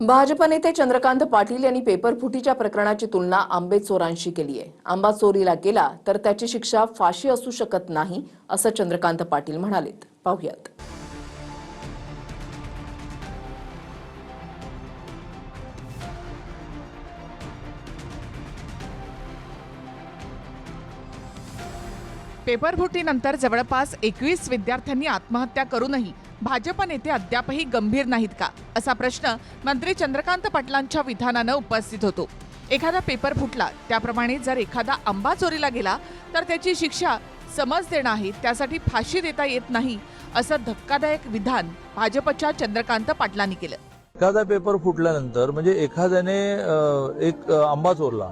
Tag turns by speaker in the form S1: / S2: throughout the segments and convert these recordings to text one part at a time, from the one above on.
S1: भाजप नेते चंद्रकांत पाटील यांनी पेपरफुटीच्या प्रकरणाची तुलना आंबे चोरांशी केली आहे। आंबा चोरीला गेला तर त्याची शिक्षा फाशी असू शकत नाही असं चंद्रकांत पाटील म्हणालेत। पाहूयात।
S2: पेपरफुटीनंतर जवळपास 21 विद्यार्थ्यांनी आत्महत्या करूनही भाजप नेते अद्यापही गंभीर नाहीत का, असा प्रश्न मंत्री चंद्रकांत पाटलांच्या विधानानं उपस्थित होतो। एखादा पेपर फुटला त्याप्रमाणे जर एखादा आंबा चोरीला गेला तर त्याची शिक्षा समज देणं आहे, त्यासाठी फाशी देता येत नाही असं धक्कादायक विधान भाजपच्या चंद्रकांत पाटलांनी केलं।
S3: एखादा पेपर फुटल्यानंतर म्हणजे एखाद्याने एक आंबा चोरला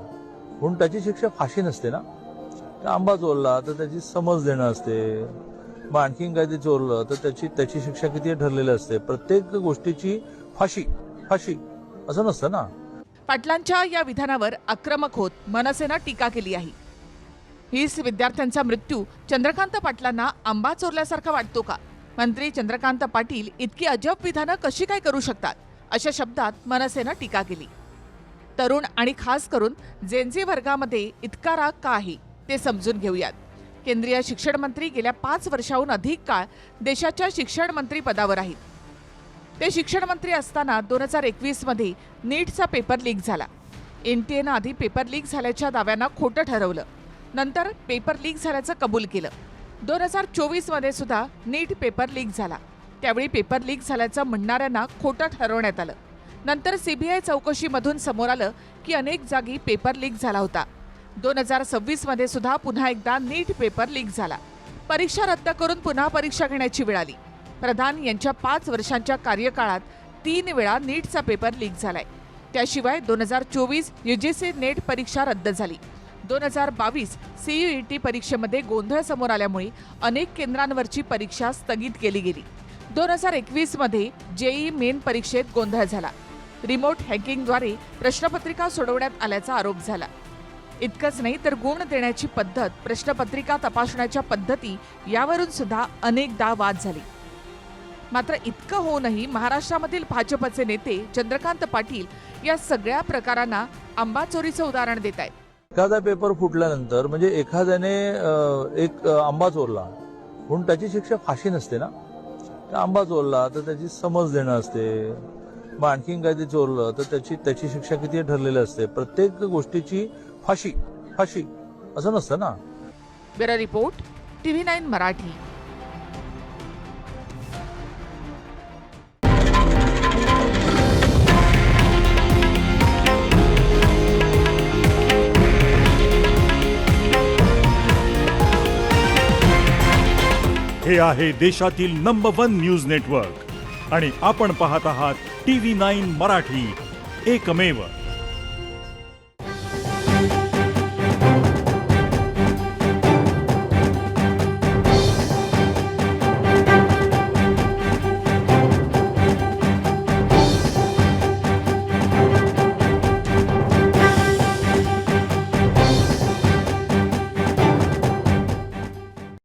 S3: म्हणून त्याची शिक्षा फाशी नसते ना। आंबा चोरला तर त्याची समज देणं असते, मग आणखीन काही ते चोरलं तर त्याची शिक्षा किती ठरलेली असते। प्रत्येक गोष्टीची फाशी असं नसतं ना।
S2: पाटलांच्या या विधानावर आक्रमक होत मनसेनं टीका केली आहे। 20 विद्यार्थ्यांचा मृत्यू चंद्रकांत पाटलांना आंबा चोरल्यासारखा वाटतो का? मंत्री चंद्रकांत पाटील इतकी अजब विधानं कशी काय करू शकतात, अशा शब्दात मनसेनं टीका केली। तरुण आणि खास करून जेनझी वर्गामध्ये इतका राग का आहे ते समजून घेऊयात। केंद्रीय शिक्षण मंत्री गेल्या 5 वर्षाहून अधिक काळ देशाच्या शिक्षण मंत्री पदावर आहेत। ते शिक्षण मंत्री असताना 2021 मध्ये नीटचा पेपर लीक झाला। एनटीएनं आधी पेपर लीक झाल्याच्या दाव्यांना खोटं ठरवलं, नंतर पेपर लीक झाल्याचं कबूल केलं। 2024 मध्ये सुद्धा नीट पेपर लीक झाला, त्यावेळी पेपर लीक झाल्याचं म्हणणाऱ्यांना खोटं ठरवण्यात आलं। नंतर सीबीआय चौकशीमधून समोर आलं की अनेक जागी पेपर लीक झाला होता। 2026 मध्ये सुद्धा पुन्हा एकदा नीट पेपर लीक झाला। परीक्षा रद्द करून पुन्हा परीक्षा घेण्याची वेळ आली। प्रधान यांच्या 5 वर्षांच्या कार्यकाळात 3 वेळा नीटचा पेपर लीक झालाय। त्याशिवाय 2024 यूजीसी नेट परीक्षा रद्द झाली। 2022 सीयूईटी परीक्षेमध्ये गोंधळ समोर आल्यामुळे अनेक केंद्रांवरची परीक्षा स्थगित केली गेली। 2021 मध्ये जेईई मेन परीक्षेत गोंधळ झाला। रिमोट हॅकिंगद्वारे प्रश्नपत्रिका सोडवण्यात आल्याचा आरोप झाला। इतकंच नाही तर गुण देण्याची पद्धत, प्रश्नपत्रिका तपासण्याच्या पद्धती यावरून सुद्धा अनेकदा वाद झाले। मात्र इतकं होऊनही महाराष्ट्रामधील भाजपचे नेते चंद्रकांत पाटील या सगळ्या प्रकारांना आंबा चोरीचं उदाहरण देत आहेत।
S3: एखादा पेपर फुटल्यानंतर म्हणजे एखाद्याने एक आंबा चोरला म्हणून त्याची शिक्षा फाशी नसते ना। आंबा चोरला तर त्याची समज देणं असते, मग आणखीन काही ते चोरलं तर त्याची शिक्षा किती ठरलेली असते। प्रत्येक गोष्टीची फाशी असं नसतं ना।
S2: Bureau report, TV9 Marathi.
S4: हे आहे देशातील नंबर 1 न्यूज नेटवर्क आणि आपण पाहत आहात TV9 मराठी, एकमेव।